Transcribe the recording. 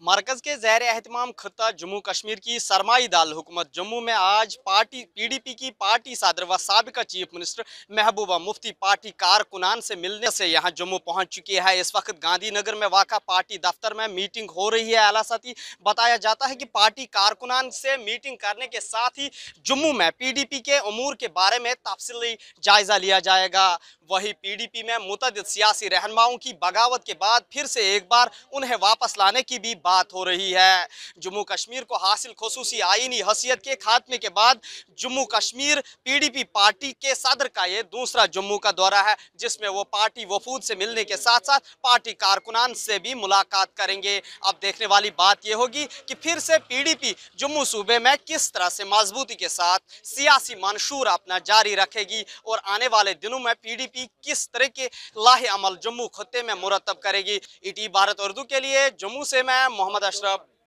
मरकज के ज़ैर एहतमाम खत्ता जम्मू कश्मीर की सरमाई दाल हुकूमत जम्मू में आज पार्टी PDP की पार्टी सदर व साबिका chief minister Mehbooba Mufti party कारकुनान से मिलने से यहाँ जम्मू पहुँच चुकी है। इस वक्त गांधी नगर में वाक़ा पार्टी दफ्तर में मीटिंग हो रही है। आला साथी बताया जाता है कि पार्टी कारकुनान से मीटिंग करने के साथ ही जम्मू में PDP के अमूर के बारे में तफसीली जायजा लिया जाएगा। वही PDP में मुतअद्दिद सियासी रहनुमाओं की बगावत के बाद फिर से एक बार उन्हें वापस लाने की भी बात हो रही है। जम्मू कश्मीर को हासिल खुसूसी आईनी हसीयत के खात्मे के बाद जम्मू कश्मीर PDP पार्टी के सदर का ये दूसरा जम्मू का दौरा है, जिसमें वो पार्टी वफूद से मिलने के साथ साथ पार्टी कारकुनान से भी मुलाकात करेंगे। अब देखने वाली बात यह होगी कि फिर से PDP जम्मू सूबे में किस तरह से मजबूती के साथ सियासी मंशूर अपना जारी रखेगी और आने वाले दिनों में PDP किस तरह के लाहे अमल जम्मू खत्ते में मुरतब करेगी। ET भारत उर्दू के लिए जम्मू से मैं मोहम्मद अशरफ।